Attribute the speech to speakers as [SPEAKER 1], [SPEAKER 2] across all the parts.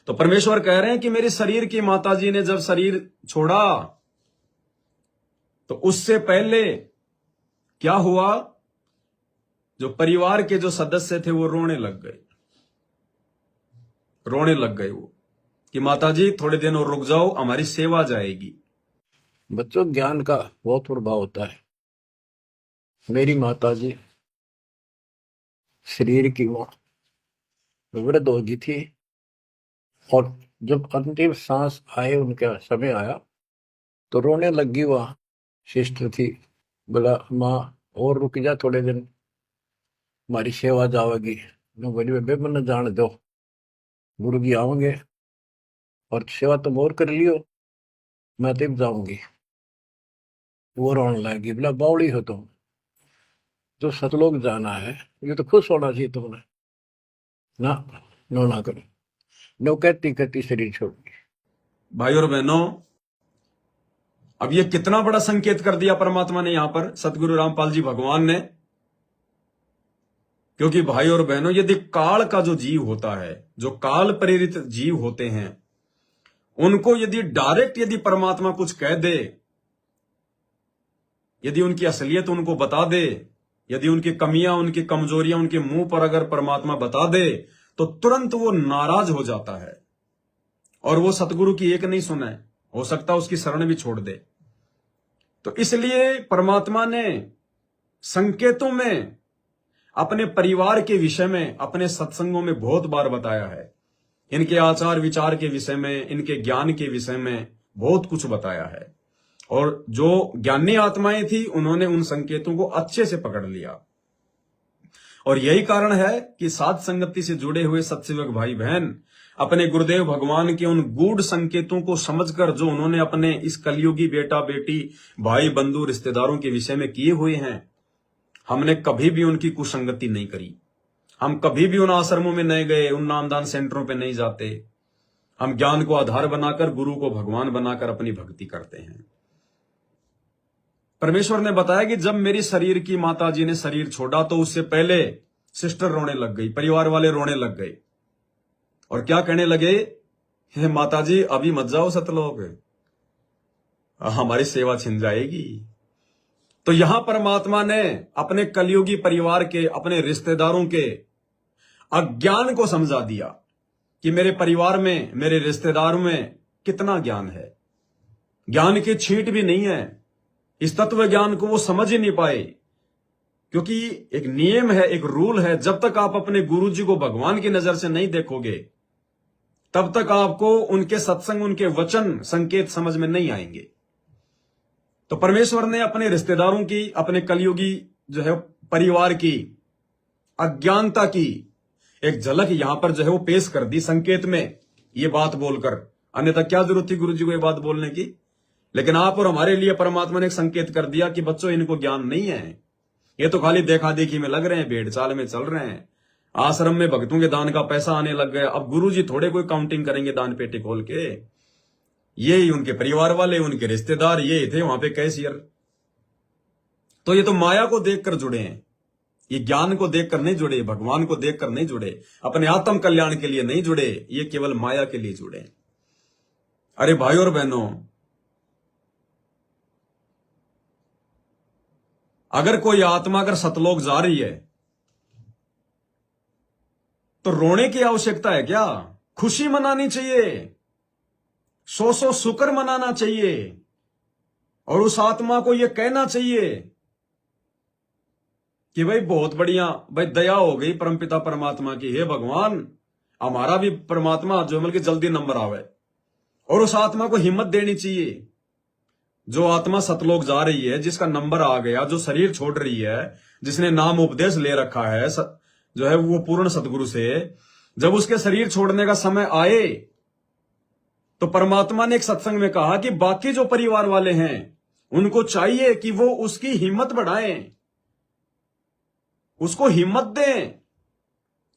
[SPEAKER 1] तो परमेश्वर कह रहे हैं कि मेरी शरीर की माताजी ने जब शरीर छोड़ा तो उससे पहले क्या हुआ, जो परिवार के जो सदस्य थे वो रोने लग गए वो कि माताजी थोड़े दिन और रुक जाओ, हमारी सेवा जाएगी।
[SPEAKER 2] बच्चों, ज्ञान का बहुत प्रभाव होता है। मेरी माताजी शरीर की वो वृद्ध हो गई थी और जब अंतिम सांस आए, उनका समय आया तो रोने लगी। वह सिस्टर थी, बोला माँ और रुक जा थोड़े दिन, हमारी सेवा जाएगी। मैं बोली बेबे मन जान दो, गुरु जी आओगे और सेवा तुम और कर लियो, मैं तब जाऊंगी। वो रोने लगी, बोला बावड़ी हो तुम, जो सतलोक जाना है ये तो खुश होना चाहिए तुमने, ना नो ना करो। नो कहती कहती शरीर छोड़ दी।
[SPEAKER 1] भाई और बहनों, अब ये कितना बड़ा संकेत कर दिया परमात्मा ने यहां पर, सतगुरु रामपाल जी भगवान ने। क्योंकि भाई और बहनों, यदि काल का जो जीव होता है, जो काल प्रेरित जीव होते हैं, उनको यदि डायरेक्ट यदि परमात्मा कुछ कह दे, यदि उनकी असलियत उनको बता दे, यदि उनकी कमियां, उनकी कमजोरियां उनके मुंह पर अगर परमात्मा बता दे, तो तुरंत वो नाराज हो जाता है और वो सतगुरु की एक नहीं सुने, हो सकता उसकी शरण भी छोड़ दे। तो इसलिए परमात्मा ने संकेतों में अपने परिवार के विषय में अपने सत्संगों में बहुत बार बताया है। इनके आचार विचार के विषय में, इनके ज्ञान के विषय में बहुत कुछ बताया है। और जो ज्ञानी आत्माएं थी, उन्होंने उन संकेतों को अच्छे से पकड़ लिया। और यही कारण है कि साध संगति से जुड़े हुए सत्सेवक भाई बहन अपने गुरुदेव भगवान के उन गूढ़ संकेतों को समझकर जो उन्होंने अपने इस कलयुगी बेटा बेटी, भाई बंधु, रिश्तेदारों के विषय में किए हुए हैं, हमने कभी भी उनकी कुसंगति नहीं करी। हम कभी भी उन आश्रमों में नहीं गए, उन नामदान सेंटरों पे नहीं जाते। हम ज्ञान को आधार बनाकर, गुरु को भगवान बनाकर अपनी भक्ति करते हैं। परमेश्वर ने बताया कि जब मेरी शरीर की माताजी ने शरीर छोड़ा तो उससे पहले सिस्टर रोने लग गई, परिवार वाले रोने लग गए और क्या कहने लगे, हे माताजी अभी मत जाओ सतलोक, हमारी सेवा छिन जाएगी। तो यहां परमात्मा ने अपने कलयुगी परिवार के, अपने रिश्तेदारों के अज्ञान को समझा दिया कि मेरे परिवार में, मेरे रिश्तेदारों में कितना ज्ञान है। ज्ञान की छींट भी नहीं है। इस तत्व ज्ञान को वो समझ ही नहीं पाए, क्योंकि एक नियम है, एक रूल है, जब तक आप अपने गुरु जी को भगवान की नजर से नहीं देखोगे तब तक आपको उनके सत्संग, उनके वचन, संकेत समझ में नहीं आएंगे। तो परमेश्वर ने अपने रिश्तेदारों की, अपने कलयुगी जो है परिवार की अज्ञानता की एक झलक यहां पर जो है वो पेश कर दी संकेत में, ये बात बोलकर। अन्यथा क्या जरूरत थी गुरु जी को ये बात बोलने की। लेकिन आप और हमारे लिए परमात्मा ने एक संकेत कर दिया कि बच्चों, इनको ज्ञान नहीं है, ये तो खाली देखा देखी में लग रहे हैं, भेड़ चाल में चल रहे हैं। आश्रम में भक्तों के दान का पैसा आने लग गया। अब गुरु जी थोड़े कोई काउंटिंग करेंगे दान पेटी खोल के। ये ही उनके परिवार वाले, उनके रिश्तेदार, ये थे वहां पे कैशियर। तो ये तो माया को देखकर जुड़े हैं, ये ज्ञान को देखकर नहीं जुड़े, भगवान को देखकर नहीं जुड़े, अपने आत्म कल्याण के लिए नहीं जुड़े, ये केवल माया के लिए जुड़े। अरे भाई और बहनों, अगर कोई आत्मा अगर सतलोक जा रही है तो रोने की आवश्यकता है क्या? खुशी मनानी चाहिए, सौ शुक्र मनाना चाहिए और उस आत्मा को यह कहना चाहिए कि भाई बहुत बढ़िया, भाई दया हो गई परमपिता परमात्मा की, हे भगवान हमारा भी परमात्मा जो मिलकर जल्दी नंबर आवे। और उस आत्मा को हिम्मत देनी चाहिए। जो आत्मा सतलोक जा रही है, जिसका नंबर आ गया, जो शरीर छोड़ रही है, जिसने नाम उपदेश ले रखा है जो है वो पूर्ण सतगुरु से, जब उसके शरीर छोड़ने का समय आए तो परमात्मा ने एक सत्संग में कहा कि बाकी जो परिवार वाले हैं उनको चाहिए कि वो उसकी हिम्मत बढ़ाएं, उसको हिम्मत दें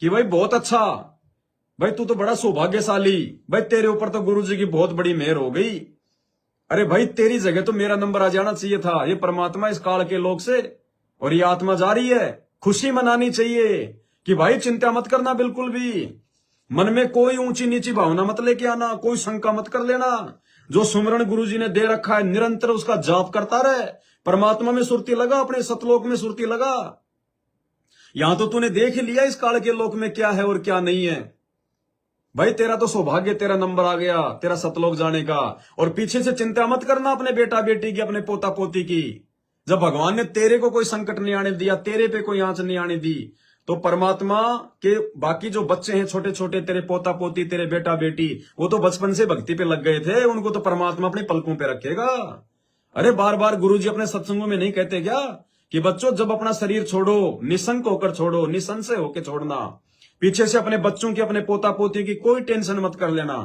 [SPEAKER 1] कि भाई बहुत अच्छा, भाई तू तो बड़ा सौभाग्यशाली, भाई तेरे ऊपर तो गुरु जी की बहुत बड़ी मेहर हो गई। अरे भाई तेरी जगह तो मेरा नंबर आ जाना चाहिए था। ये परमात्मा इस काल के लोग से, और ये आत्मा जा रही है, खुशी मनानी चाहिए कि भाई चिंता मत करना बिल्कुल भी, मन में कोई ऊंची नीची भावना मत लेके आना, कोई शंका मत कर लेना। जो सुमरण गुरुजी ने दे रखा है निरंतर उसका जाप करता रहे, परमात्मा में सुरती लगा, अपने सतलोक में सुरती लगा। यहां तो तूने देख ही लिया इस काल के लोक में क्या है और क्या नहीं है। भाई तेरा तो सौभाग्य, तेरा नंबर आ गया तेरा सतलोक जाने का। और पीछे से चिंता मत करना अपने बेटा बेटी की, अपने पोता पोती की। जब भगवान ने तेरे को कोई संकट नहीं आने दिया, तेरे पे कोई आंच नहीं आने दी, तो परमात्मा के बाकी जो बच्चे हैं छोटे छोटे, तेरे पोता पोती, तेरे बेटा बेटी, वो तो बचपन से भक्ति पे लग गए थे, उनको तो परमात्मा अपनी पलकों पे रखेगा। अरे बार बार गुरुजी अपने सत्संगों में नहीं कहते क्या कि बच्चों जब अपना शरीर छोड़ो, निशंक होकर छोड़ो, निसंशय होकर छोड़ना। पीछे से अपने बच्चों की, अपने पोता पोती की कोई टेंशन मत कर लेना।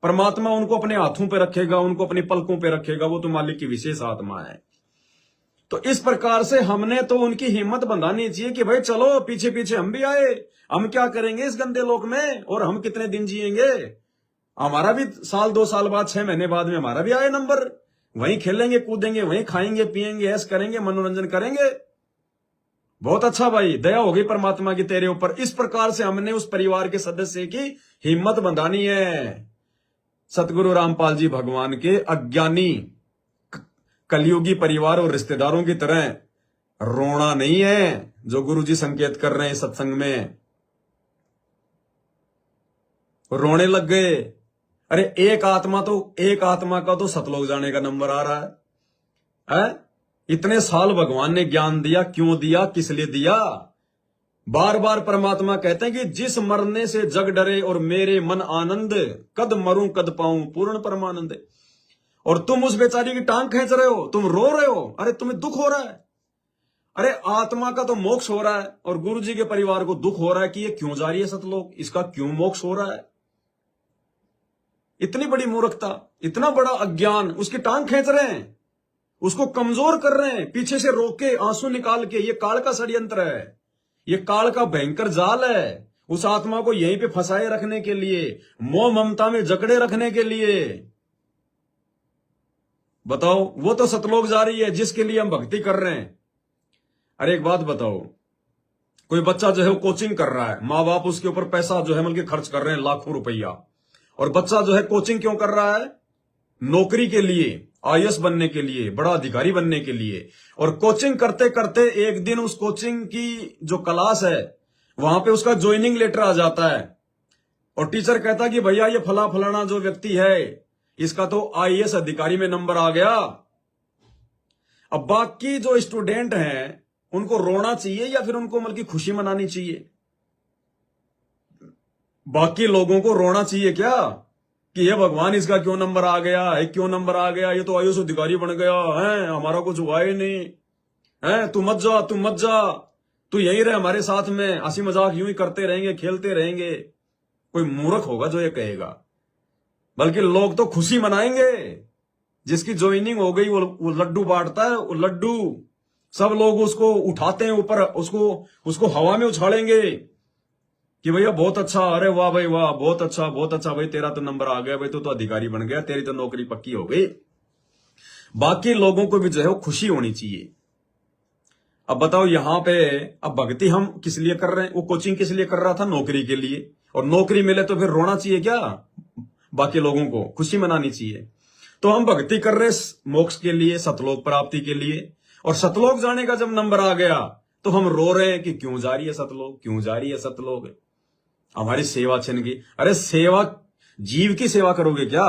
[SPEAKER 1] परमात्मा उनको अपने हाथों पे रखेगा, उनको अपनी पलकों पे रखेगा, वो तो मालिक की विशेष आत्मा है। तो इस प्रकार से हमने तो उनकी हिम्मत बंधानी चाहिए कि भाई चलो पीछे पीछे हम भी आए, हम क्या करेंगे इस गंदे लोक में, और हम कितने दिन जिएंगे। हमारा भी साल 2 साल बाद 6 महीने बाद में हमारा भी आए नंबर, वहीं खेलेंगे कूदेंगे, वहीं खाएंगे पिएंगे, ऐश करेंगे, मनोरंजन करेंगे। बहुत अच्छा भाई, दया हो गई परमात्मा की तेरे ऊपर। इस प्रकार से हमने उस परिवार के सदस्य की हिम्मत बंधानी है। सतगुरु रामपाल जी भगवान के अज्ञानी कलयुगी परिवार और रिश्तेदारों की तरह रोना नहीं है, जो गुरुजी संकेत कर रहे हैं सत्संग में। रोने लग गए। अरे एक आत्मा का तो सतलोक जाने का नंबर आ रहा है? इतने साल भगवान ने ज्ञान दिया, क्यों दिया, किस लिए दिया? बार बार परमात्मा कहते हैं कि जिस मरने से जग डरे और मेरे मन आनंद, कद मरूं कद पाऊं पूर्ण परमानंद। और तुम उस बेचारी की टांग खींच रहे हो, तुम रो रहे हो, अरे तुम्हें दुख हो रहा है। अरे आत्मा का तो मोक्ष हो रहा है और गुरुजी के परिवार को दुख हो रहा है कि ये क्यों जा रही है सतलोक, इसका क्यों मोक्ष हो रहा है। इतनी बड़ी मूर्खता, इतना बड़ा अज्ञान, उसकी टांग खींच रहे हैं, उसको कमजोर कर रहे हैं, पीछे से रोके आंसू निकाल के। ये काल का षड्यंत्र है, ये काल का भयंकर जाल है, उस आत्मा को यहीं पे फंसाए रखने के लिए, मोह ममता में जकड़े रखने के लिए। बताओ, वो तो सतलोक जा रही है जिसके लिए हम भक्ति कर रहे हैं। अरे एक बात बताओ, कोई बच्चा जो है वो कोचिंग कर रहा है, माँ बाप उसके ऊपर पैसा जो है बल्कि खर्च कर रहे हैं लाखों रुपया, और बच्चा जो है कोचिंग क्यों कर रहा है? नौकरी के लिए, आईएएस बनने के लिए, बड़ा अधिकारी बनने के लिए। और कोचिंग करते करते एक दिन उस कोचिंग की जो क्लास है वहां पे उसका ज्वाइनिंग लेटर आ जाता है, और टीचर कहता कि भैया ये फलाना जो व्यक्ति है इसका तो आईएएस अधिकारी में नंबर आ गया। अब बाकी जो स्टूडेंट हैं उनको रोना चाहिए या फिर उनको बल्कि खुशी मनानी चाहिए? बाकी लोगों को रोना चाहिए क्या कि ये भगवान इसका क्यों नंबर आ गया है, क्यों नंबर आ गया, ये तो आईएएस अधिकारी बन गया है, हमारा कुछ हुआ ही नहीं है, तू मत जा, तू यहीं रहे हमारे साथ में, हंसी मजाक यूं ही करते रहेंगे, खेलते रहेंगे। कोई मूर्ख होगा जो ये कहेगा। बल्कि लोग तो खुशी मनाएंगे, जिसकी ज्वाइनिंग हो गई वो लड्डू बांटता है, वो लड्डू सब लोग उसको उठाते हैं ऊपर, उसको हवा में उछालेंगे कि भैया बहुत अच्छा, अरे वाह भाई वाह, बहुत अच्छा भाई, तेरा तो नंबर आ गया भाई, तो अधिकारी बन गया, तेरी तो नौकरी पक्की हो गई। बाकी लोगों को भी जो है वो खुशी होनी चाहिए। अब बताओ यहां पे, अब भक्ति हम किस लिए कर रहे हैं? वो कोचिंग किस लिए कर रहा था? नौकरी के लिए। और नौकरी मिले तो फिर रोना चाहिए क्या? बाकी लोगों को खुशी मनानी चाहिए। तो हम भक्ति कर रहे मोक्ष के लिए, सतलोक प्राप्ति के लिए, और सतलोक जाने का जब नंबर आ गया तो हम रो रहे हैं कि क्यों जा रही है सतलोक, क्यों जा रही है सतलोक, हमारी सेवा छिन गई। अरे सेवा, जीव की सेवा करोगे क्या?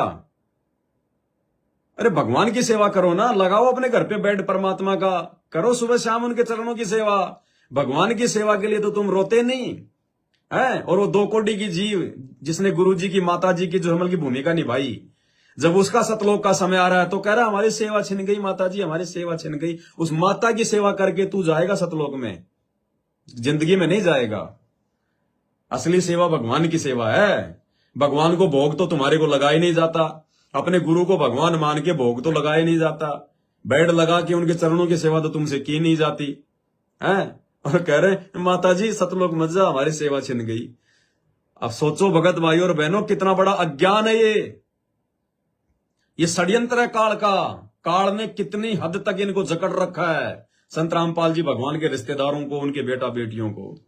[SPEAKER 1] अरे भगवान की सेवा करो ना, लगाओ अपने घर पे बेड परमात्मा का, करो सुबह शाम उनके चरणों की सेवा। भगवान की सेवा के लिए तो तुम रोते नहीं है। और वो 2 कोटि की जीव जिसने गुरुजी की, माता जी की जो हमल की भूमिका निभाई, जब उसका सतलोक का समय आ रहा है तो कह रहा हमारी सेवा छिन गई माता जी, हमारी सेवा छिन गई। उस माता की सेवा करके तू जाएगा सतलोक में, जिंदगी में नहीं जाएगा। असली सेवा भगवान की सेवा है। भगवान को भोग तो तुम्हारे को लगा ही नहीं जाता, अपने गुरु को भगवान मान के भोग तो लगाया नहीं जाता, बेड लगा के उनके चरणों की सेवा तो तुमसे की नहीं जाती है। और कह रहे माता जी सतलोक मत जा, हमारी सेवा छिन गई। अब सोचो भगत भाई और बहनों, कितना बड़ा अज्ञान है ये षड्यंत्र है काल का। काल ने कितनी हद तक इनको जकड़ रखा है, संत रामपाल जी भगवान के रिश्तेदारों को, उनके बेटा बेटियों को।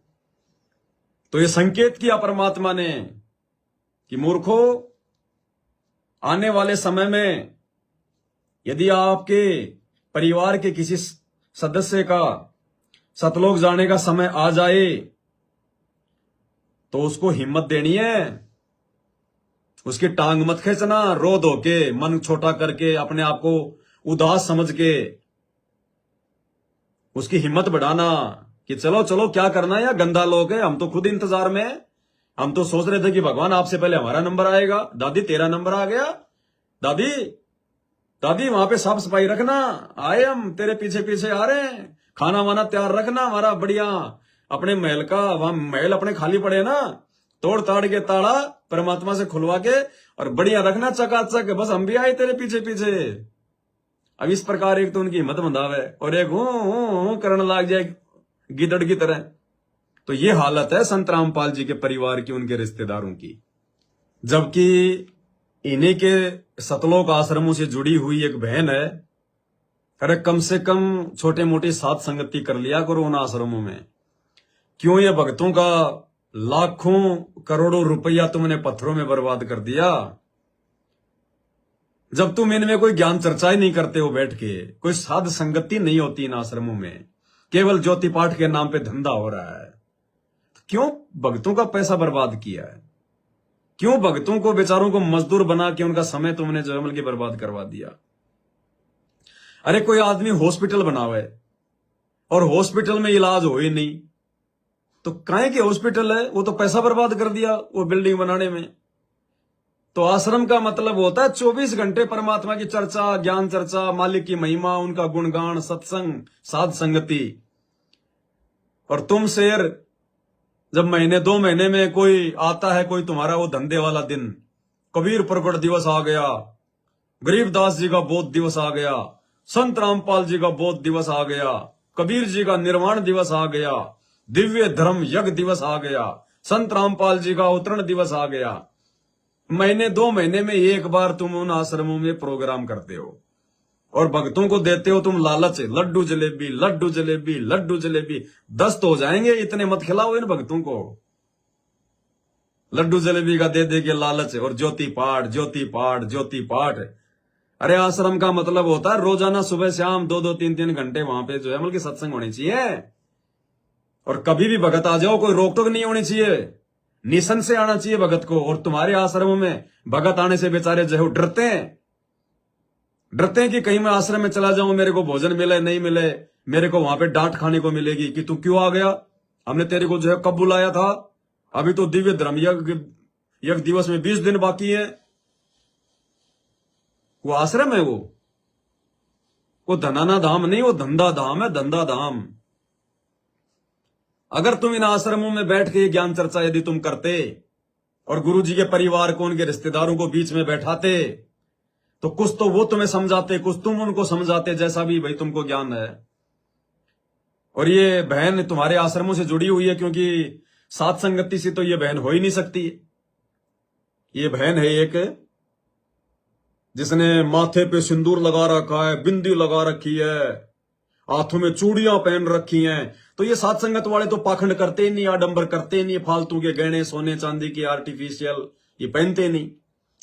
[SPEAKER 1] तो ये संकेत किया परमात्मा ने कि मूर्खों, आने वाले समय में यदि आपके परिवार के किसी सदस्य का सतलोक जाने का समय आ जाए तो उसको हिम्मत देनी है, उसकी टांग मत खींचना, रो धो के, मन छोटा करके, अपने आप को उदास समझ के उसकी हिम्मत बढ़ाना कि चलो चलो क्या करना है, या गंदा लोग है, हम तो खुद इंतजार में हैं। हम तो सोच रहे थे कि भगवान आपसे पहले हमारा नंबर आएगा। दादी तेरा नंबर आ गया, दादी दादी वहां पे साफ सफाई रखना, आए हम तेरे पीछे पीछे आ रहे हैं, खाना वाना तैयार रखना हमारा बढ़िया, अपने महल का, वहां महल अपने खाली पड़े ना, तोड़ ताड़ के ताड़ा परमात्मा से खुलवा के और बढ़िया रखना चकाचक, बस हम भी आए तेरे पीछे पीछे। अब इस प्रकार एक तो उनकी हिम्मत बंधावे और एक हूं करने लग जाए गिदड़ की तरह। तो ये हालत है संत रामपाल जी के परिवार की, उनके रिश्तेदारों की। जबकि इन्हीं के सतलोक आश्रमों से जुड़ी हुई एक बहन है। अरे कम से कम छोटे मोटे साथ संगति कर लिया करो उन आश्रमों में। क्यों ये भक्तों का लाखों करोड़ों रुपया तुमने पत्थरों में बर्बाद कर दिया, जब तुम इनमें कोई ज्ञान चर्चा ही नहीं करते हो बैठ के, कोई साध संगति नहीं होती इन आश्रमों में, केवल ज्योति पाठ के नाम पे धंधा हो रहा है। क्यों भक्तों का पैसा बर्बाद किया है? क्यों भक्तों को, बेचारों को मजदूर बना के उनका समय तुमने जो है बर्बाद करवा दिया? अरे कोई आदमी हॉस्पिटल बनावे और हॉस्पिटल में इलाज हो ही नहीं, तो काहे के हॉस्पिटल है? वो तो पैसा बर्बाद कर दिया वो बिल्डिंग बनाने में। तो आश्रम का मतलब होता है 24 घंटे परमात्मा की चर्चा, ज्ञान चर्चा, मालिक की महिमा, उनका गुणगान, सत्संग, साध संगति। और तुम शेर, जब महीने 2 महीने में कोई आता है, कोई तुम्हारा वो धंधे वाला दिन, कबीर प्रकट दिवस आ गया, गरीबदास जी का बोध दिवस आ गया, संत रामपाल जी का बोध दिवस आ गया, कबीर जी का निर्वाण दिवस आ गया, दिव्य धर्म यज्ञ दिवस आ गया, संत रामपाल जी का अवतरण दिवस आ गया। महीने 2 महीने में एक बार तुम उन आश्रमों में प्रोग्राम करते हो और भक्तों को देते हो तुम लालच, लड्डू जलेबी, लड्डू जलेबी, लड्डू जलेबी। 10 तो हो जाएंगे, इतने मत खिलाओ इन भक्तों को। लड्डू जलेबी का दे के लालच, और ज्योति पाठ, ज्योति पाठ, ज्योति पाठ। अरे आश्रम का मतलब होता है रोजाना सुबह शाम 2-2, 3-3 घंटे वहां पे जो है बल्कि सत्संग होनी चाहिए। और कभी भी भगत आ जाओ, कोई रोक टोक नहीं होनी चाहिए, निशन से आना चाहिए भगत को। और तुम्हारे आश्रमों में भगत आने से बेचारे जो है डरते हैं कि कहीं मैं आश्रम में चला जाऊं, मेरे को भोजन मिले नहीं मिले, मेरे को वहां पे डांट खाने को मिलेगी कि तू क्यों आ गया, हमने तेरे को जो है कब बुलाया था, अभी तो दिव्य धर्म यज्ञ दिवस में 20 दिन बाकी है। वो आश्रम है, वो धनाना धाम नहीं, वो धंधा धाम है, धंधा धाम। अगर तुम इन आश्रमों में बैठ के ज्ञान चर्चा यदि तुम करते और गुरु जी के परिवार को, उनके रिश्तेदारों को बीच में बैठाते, तो कुछ तो वो तुम्हें समझाते, कुछ तुम उनको समझाते, जैसा भी भाई तुमको ज्ञान है। और ये बहन तुम्हारे आश्रमों से जुड़ी हुई है, क्योंकि साथ संगति से तो ये बहन हो ही नहीं सकती। ये बहन है एक जिसने माथे पे सिंदूर लगा रखा है, बिंदी लगा रखी है, हाथों में चूड़ियां पहन रखी हैं। तो ये साथ संगत वाले तो पाखंड करते ही नहीं, आडंबर करते ही नहीं, फालतू के गहने सोने चांदी की आर्टिफिशियल ये पहनते नहीं।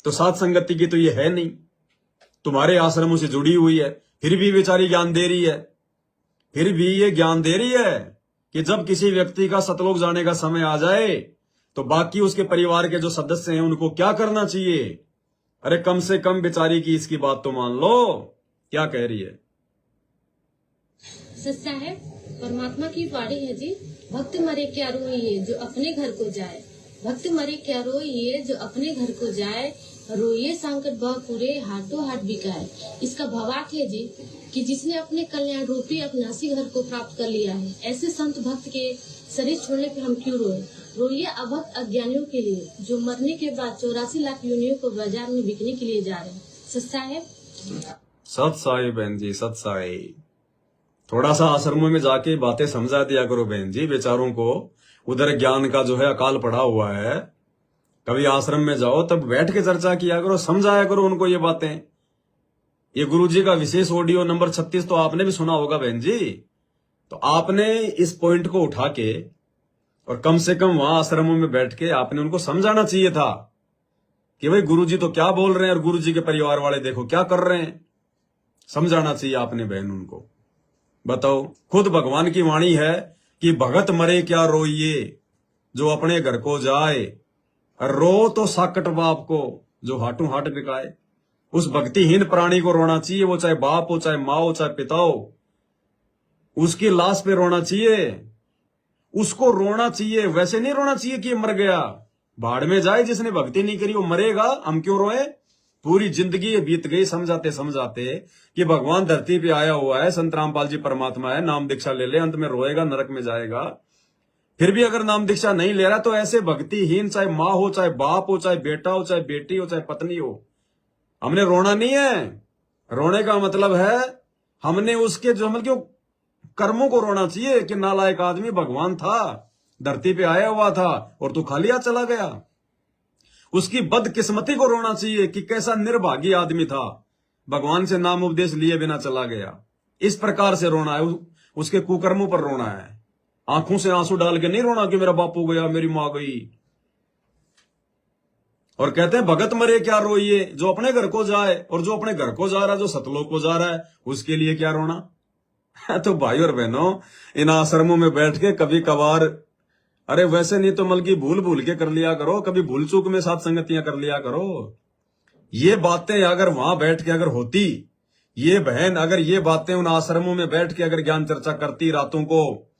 [SPEAKER 1] तो साथ संगति की तो ये है नहीं, तुम्हारे आश्रमों से जुड़ी हुई है, फिर भी बेचारी ज्ञान दे रही है। फिर भी ये ज्ञान दे रही है कि जब किसी व्यक्ति का सतलोक जाने का समय आ जाए तो बाकी उसके परिवार के जो सदस्य हैं उनको क्या करना चाहिए। अरे कम से कम बेचारी की इसकी बात तो मान लो, क्या कह रही है।
[SPEAKER 3] सच्चा है, परमात्मा की वाणी है जी। भक्त मरे क्या रोइए जो अपने घर को जाए, भक्त मरे क्या रोइए जो अपने घर को जाए, रोइए संकट बह पूरे हाथों हाथ बिकाए। इसका भावार्थ है जी कि जिसने अपने कल्याण रूपी अविनाशी घर को प्राप्त कर लिया है, ऐसे संत भक्त के शरीर छोड़ने पे हम क्यों रोए। रोइए अभक्त अज्ञानियों के लिए जो मरने के बाद 84 लाख योनियों को बाजार में बिकने के लिए जा रहे हैं। सच्चा है,
[SPEAKER 1] सत साई बहन जी, सत साई। थोड़ा सा आश्रमों में जाके बातें समझा दिया करो बहन जी, बेचारों को उधर ज्ञान का जो है अकाल पड़ा हुआ है। कभी आश्रम में जाओ तब बैठ के चर्चा किया करो, समझाया करो उनको ये बातें। ये गुरु जी का विशेष ऑडियो नंबर 36 तो आपने भी सुना होगा बहन जी। तो आपने इस पॉइंट को उठा के और कम से कम वहां आश्रमों में बैठ के आपने उनको समझाना चाहिए था कि भाई गुरुजी तो क्या बोल रहे हैं और गुरुजी के परिवार वाले देखो क्या कर रहे हैं। समझाना चाहिए आपने बहन उनको। बताओ, खुद भगवान की वाणी है कि भगत मरे क्या रोइए जो अपने घर को जाए, रो तो साकट बाप को जो हाटू हाट बिकाए। उस भक्तिहीन प्राणी को रोना चाहिए, वो चाहे बाप हो, चाहे माँ हो, चाहे पिता हो। उसकी लाश पे रोना चाहिए, उसको रोना चाहिए। वैसे नहीं रोना चाहिए कि ये मर गया, भाड़ में जाए, जिसने भक्ति नहीं करी वो मरेगा, हम क्यों रोए। पूरी जिंदगी बीत गई समझाते समझाते कि भगवान धरती पे आया हुआ है, संत रामपाल जी परमात्मा है, नाम दीक्षा ले ले, अंत में रोएगा, नरक में जाएगा। फिर भी अगर नाम दीक्षा नहीं ले रहा तो ऐसे भक्तिहीन, चाहे माँ हो, चाहे बाप हो, चाहे बेटा हो, चाहे बेटी हो, चाहे पत्नी हो, हमने रोना नहीं है। रोने का मतलब है हमने उसके जो मतलब कर्मों को रोना चाहिए कि नालायक आदमी भगवान था, धरती पे आया हुआ था और तू खाली हाथ चला गया। उसकी बदकिस्मती को रोना चाहिए कि कैसा निर्भागी आदमी था, भगवान से नाम उपदेश लिए बिना चला गया। इस प्रकार से रोना है, उसके कुकर्मों पर रोना है। आंखों से आंसू डाल के नहीं रोना कि मेरा बापू गया, मेरी मां गई। और कहते हैं भगत मरे क्या रोइए जो अपने घर को जाए, और जो अपने घर को जा रहा है, जो सतलोक को जा रहा है, उसके लिए क्या रोना। तो भाई और बहनों, इन आश्रमों में बैठ के कभी कभार, अरे वैसे नहीं तो मल की भूल भूल के कर लिया करो, कभी भूल चूक में साथ संगतियां कर लिया करो। ये बातें अगर वहां बैठ के अगर होती, ये बहन अगर ये बातें उन आश्रमों में बैठ के अगर ज्ञान चर्चा करती रातों को,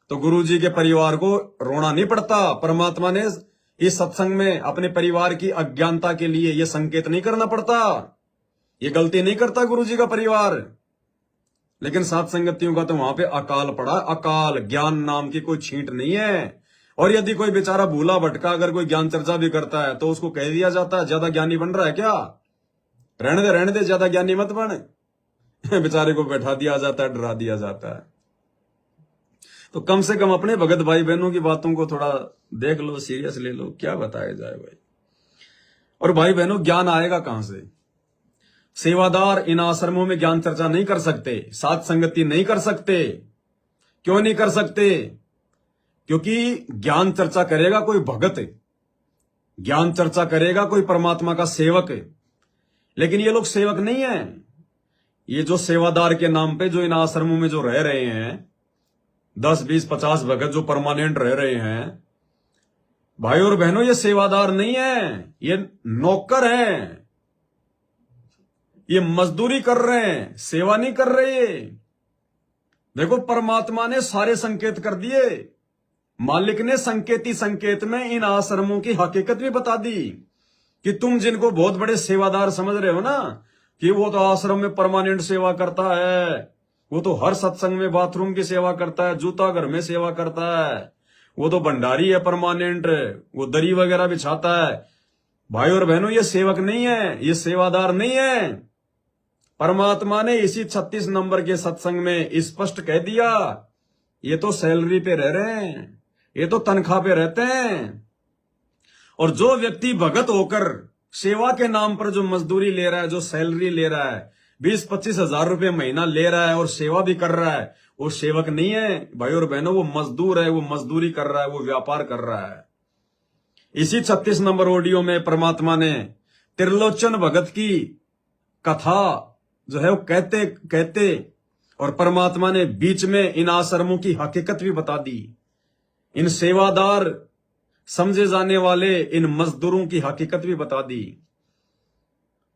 [SPEAKER 1] तो गुरुजी के परिवार को रोना नहीं पड़ता। परमात्मा ने इस सत्संग में अपने परिवार की अज्ञानता के लिए यह संकेत नहीं करना पड़ता। ये गलती नहीं करता गुरुजी का परिवार। लेकिन सात संगतियों का तो वहां पे अकाल पड़ा, अकाल। ज्ञान नाम की कोई छींट नहीं है। और यदि कोई बेचारा भूला भटका अगर कोई ज्ञान चर्चा भी करता है तो उसको कह दिया जाता है ज्यादा ज्ञानी बन रहा है क्या, रहने दे, ज्यादा ज्ञानी मत बन। बेचारे को बैठा दिया जाता है, डरा दिया जाता है। तो कम से कम अपने भगत भाई बहनों की बातों को थोड़ा देख लो, सीरियस ले लो, क्या बताया जाए भाई। और भाई बहनों, ज्ञान आएगा कहां से। सेवादार इन आश्रमों में ज्ञान चर्चा नहीं कर सकते, साथ संगति नहीं कर सकते। क्यों नहीं कर सकते? क्योंकि ज्ञान चर्चा करेगा कोई भगत, ज्ञान चर्चा करेगा कोई परमात्मा का सेवक। लेकिन ये लोग सेवक नहीं है। ये जो सेवादार के नाम पे जो इन आश्रमों में जो रह रहे हैं, 10, 20, 50 भगत जो परमानेंट रह रहे हैं, भाई और बहनों, ये सेवादार नहीं है, ये नौकर हैं। ये मजदूरी कर रहे हैं, सेवा नहीं कर रहे। देखो, परमात्मा ने सारे संकेत कर दिए। मालिक ने संकेती संकेत में इन आश्रमों की हकीकत भी बता दी कि तुम जिनको बहुत बड़े सेवादार समझ रहे हो ना, कि वो तो आश्रम में परमानेंट सेवा करता है, वो तो हर सत्संग में बाथरूम की सेवा करता है, जूता घर में सेवा करता है, वो तो भंडारी है परमानेंट, वो दरी वगैरह बिछाता है। भाई और बहनों, ये सेवक नहीं है, ये सेवादार नहीं है। परमात्मा ने इसी 36 नंबर के सत्संग में स्पष्ट कह दिया, ये तो सैलरी पे रह रहे हैं, ये तो तनख्वाह पे रहते हैं। और जो व्यक्ति भगत होकर सेवा के नाम पर जो मजदूरी ले रहा है, जो सैलरी ले रहा है, 20-25 हजार रुपए महीना ले रहा है और सेवा भी कर रहा है, वो सेवक नहीं है भाई और बहनों, वो मजदूर है, वो मजदूरी कर रहा है, वो व्यापार कर रहा है। इसी 36 नंबर ऑडियो में परमात्मा ने त्रिलोचन भगत की कथा जो है वो कहते कहते और परमात्मा ने बीच में इन आश्रमों की हकीकत भी बता दी। इन सेवादार समझे जाने वाले इन मजदूरों की हकीकत भी बता दी।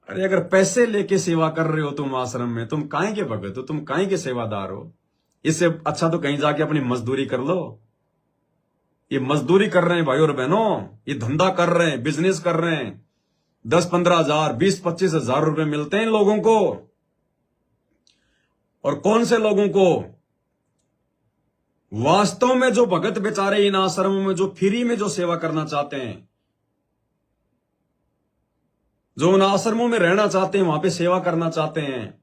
[SPEAKER 1] अरे अगर पैसे लेके सेवा कर रहे हो तुम आश्रम में, तुम काहे के भगत हो, तुम काहे के सेवादार हो। इससे अच्छा तो कहीं जाके अपनी मजदूरी कर लो। ये मजदूरी कर रहे हैं भाई और बहनों, ये धंधा कर रहे हैं, बिजनेस कर रहे हैं। 10-15 हजार, 20-25 हजार रुपए मिलते हैं इन लोगों को। और कौन से लोगों को? वास्तव में जो भगत बेचारे इन आश्रमों में जो फ्री में जो सेवा करना चाहते हैं, जो उन आश्रमों में रहना चाहते हैं, वहां पे सेवा करना चाहते हैं,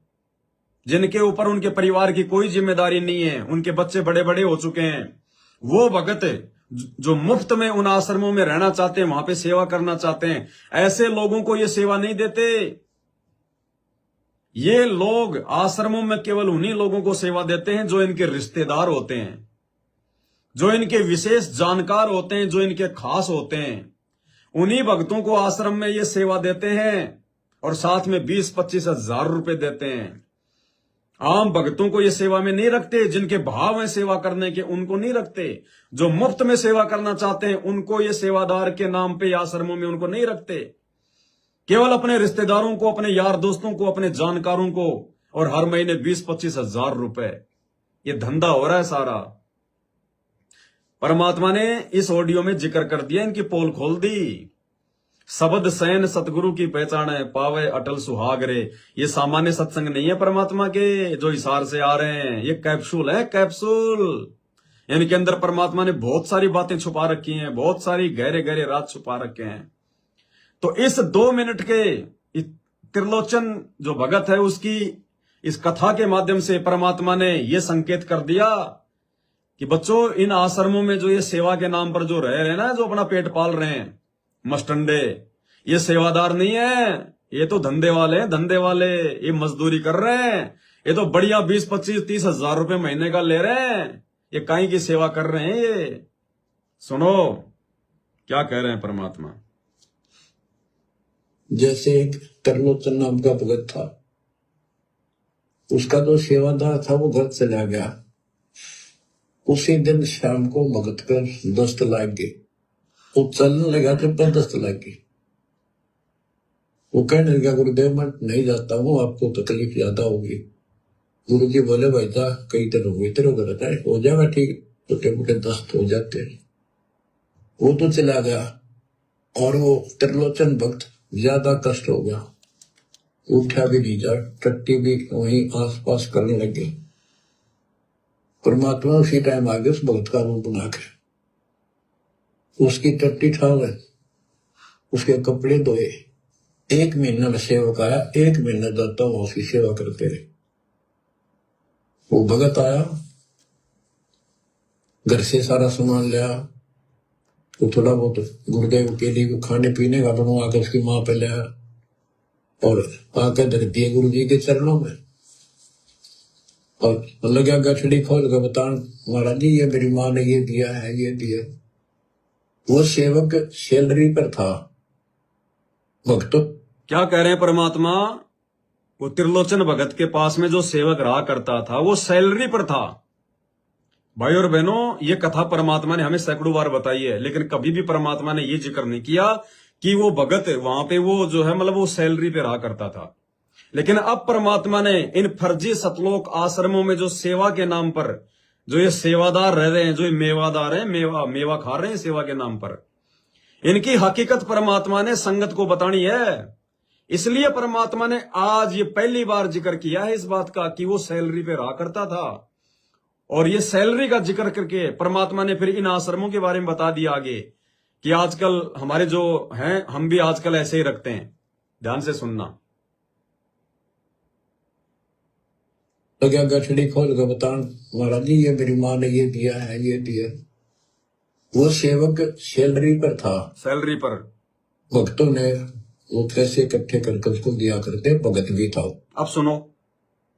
[SPEAKER 1] जिनके ऊपर उनके परिवार की कोई जिम्मेदारी नहीं है, उनके बच्चे बड़े बड़े हो चुके हैं, वो भगत जो मुफ्त में उन आश्रमों में रहना चाहते हैं, वहां पे सेवा करना चाहते हैं, ऐसे लोगों को ये सेवा नहीं देते। ये लोग आश्रमों में केवल उन्हीं लोगों को सेवा देते हैं जो इनके रिश्तेदार होते हैं, जो इनके विशेष जानकार होते हैं, जो इनके खास होते हैं। उन्हीं भक्तों को आश्रम में ये सेवा देते हैं और साथ में 20-25 हजार रुपए देते हैं। आम भक्तों को ये सेवा में नहीं रखते, जिनके भाव हैं सेवा करने के उनको नहीं रखते। जो मुफ्त में सेवा करना चाहते हैं उनको ये सेवादार के नाम पे आश्रमों में उनको नहीं रखते। केवल अपने रिश्तेदारों को, अपने यार दोस्तों को, अपने जानकारों को, और हर महीने 20-25 हजार रुपए, ये धंधा हो रहा है सारा। परमात्मा ने इस ऑडियो में जिक्र कर दिया, इनकी पोल खोल दी। शब्द सैन सतगुरु की पहचान है, पावे अटल सुहाग रे। ये सामान्य सत्संग नहीं है परमात्मा के जो इशार से आ रहे हैं, ये कैप्सूल है, कैप्सूल। इनके अंदर परमात्मा ने बहुत सारी बातें छुपा रखी हैं, बहुत सारी गहरे गहरे राज छुपा रखे हैं। तो इस 2 मिनट के त्रिलोचन जो भगत है, उसकी इस कथा के माध्यम से परमात्मा ने यह संकेत कर दिया कि बच्चों, इन आश्रमों में जो ये सेवा के नाम पर जो रह रहे हैं ना, जो अपना पेट पाल रहे हैं मस्टंडे, ये सेवादार नहीं है, ये तो धंधे वाले हैं, धंधे वाले। ये मजदूरी कर रहे हैं, ये तो बढ़िया 20-25-30 हजार रुपए महीने का ले रहे हैं। ये काई की सेवा कर रहे हैं। ये सुनो क्या कह रहे हैं परमात्मा।
[SPEAKER 2] जैसे एक त्रिलोचन नाम का भगत था, उसका जो सेवादार था वो घर चला गया। उसी दिन शाम को भगत पर दस्त लग गई। वो चलने लगा जब पर दस्त लग गई। वो कहने लगा, गुरुदेव मैं नहीं जाता हूँ, आपको तकलीफ ज्यादा होगी। गुरु जी बोले, भाई जा, कई तरह हुई तेरे गलत है, हो जाएगा ठीक, छोटे मोटे दस्त हो जाते हैं। वो तो चला गया और वो त्रिलोचन भक्त ज्यादा कष्ट हो गया, उठा भी नहीं जा, टट्टी भी वहीं आसपास करने लगे। परमात्मा उसी टाइम आगे उस भक्त का रूप बना के उसकी टट्टी ठावे, उसके कपड़े धोए। 1 महीना में सेवक आया, 1 महीना जाता हूँ उसकी सेवा करते रहे। वो भगत आया, घर से सारा सामान लिया, तो थोड़ा बहुत गुरुदेव के लिए खाने पीने का दोनों आकर उसकी माँ पे लिया और आकर धर दिए गुरु जी के चरणों में। और लगा गठड़ी खोल कर बता, महाराज जी ये मेरी माँ ने ये दिया है, ये दिया। वो सेवक सैलरी पर था। भक्त
[SPEAKER 1] क्या कह रहे हैं परमात्मा, वो त्रिलोचन भगत के पास में जो सेवक रहा करता था वो सैलरी पर था। भाई और बहनों, ये कथा परमात्मा ने हमें सैकड़ों बार बताई है, लेकिन कभी भी परमात्मा ने ये जिक्र नहीं किया कि वो भगत वहां पे वो जो है मतलब वो सैलरी पे रहा करता था। लेकिन अब परमात्मा ने इन फर्जी सतलोक आश्रमों में जो सेवा के नाम पर जो ये सेवादार रह रहे हैं, जो ये मेवादार हैं, मेवा खा रहे हैं सेवा के नाम पर, इनकी हकीकत परमात्मा ने संगत को बतानी है। इसलिए परमात्मा ने आज ये पहली बार जिक्र किया है इस बात का कि वो सैलरी पे रहा करता था। और ये सैलरी का जिक्र करके परमात्मा ने फिर इन आश्रमों के बारे में बता दिया आगे कि आजकल हमारे जो हैं, हम भी आजकल ऐसे ही रखते हैं। ध्यान से सुनना।
[SPEAKER 2] लगा गठड़ी खोल कर बता, महाराज जी ये मेरी माँ ने ये दिया है, ये दिया। वो सेवक सैलरी पर था,
[SPEAKER 1] सैलरी पर।
[SPEAKER 2] भक्तों ने वो पैसे इकट्ठे करके उसको दिया करते, भगत भी था।
[SPEAKER 1] अब सुनो,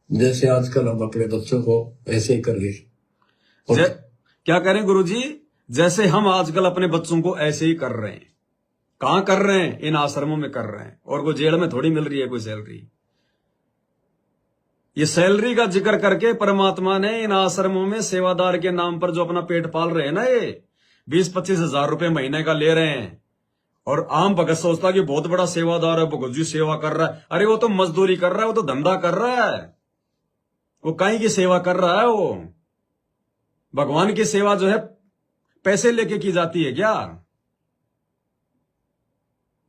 [SPEAKER 2] जैसे आजकल हम अपने बच्चों को ऐसे ही कर रहे।
[SPEAKER 1] क्या करें गुरुजी, जैसे हम आजकल अपने बच्चों को ऐसे ही कर रहे हैं। कहां कर रहे हैं? इन आश्रमों में कर रहे हैं। और वो जेल में थोड़ी मिल रही है कोई सैलरी। ये सैलरी का जिक्र करके परमात्मा ने इन आश्रमों में सेवादार के नाम पर जो अपना पेट पाल रहे हैं ना, ये 20-25 हजार रुपए महीने का ले रहे हैं। और आम भगत सोचता कि बहुत बड़ा सेवादार है, भगत जी सेवा कर रहा है। अरे वो तो मजदूरी कर रहा है, वो तो धंधा कर रहा है, वो कहीं की सेवा कर रहा है। वो भगवान की सेवा जो है पैसे लेके की जाती है क्या?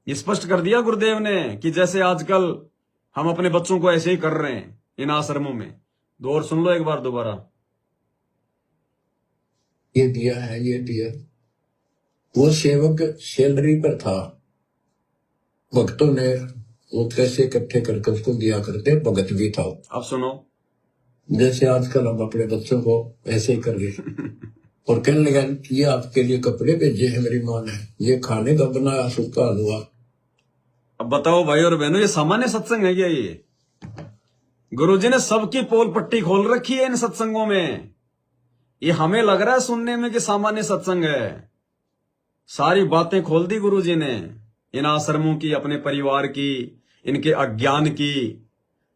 [SPEAKER 1] ये स्पष्ट कर दिया गुरुदेव ने कि जैसे आजकल हम अपने बच्चों को ऐसे ही कर रहे हैं इन आश्रमों में। दो और सुन लो एक बार दोबारा।
[SPEAKER 2] ये दिया है, ये दिया। वो सेवक सैलरी पर था, भक्तों ने वो पैसे इकट्ठे करके उसको दिया करते, भगत भी था।
[SPEAKER 1] अब सुनो,
[SPEAKER 2] जैसे आजकल हम अपने बच्चों को ऐसे ही कर रहे। और कहने लगा ये आपके लिए कपड़े भेजे हैं मेरी माँ ने, ये खाने का बनाया सूखा हलवा।
[SPEAKER 1] अब बताओ भाई और बहनों, ये सामान्य सत्संग है क्या? ये गुरुजी ने सबकी पोल पट्टी खोल रखी है इन सत्संगों में। ये हमें लग रहा है सुनने में कि सामान्य सत्संग है। सारी बातें खोल दी गुरुजी ने, इन आश्रमों की, अपने परिवार की, इनके अज्ञान की।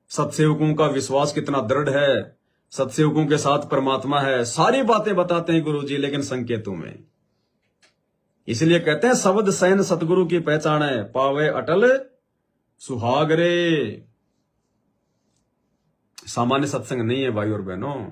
[SPEAKER 1] सत्सेवकों का विश्वास कितना दृढ़ है, सत्सेवकों के साथ परमात्मा है, सारी बातें बताते हैं गुरुजी, लेकिन संकेतों में। इसलिए कहते हैं शब्द सैन सतगुरु की पहचान है, पावे अटल सुहाग रे। सामान्य सत्संग नहीं है भाई और बहनों।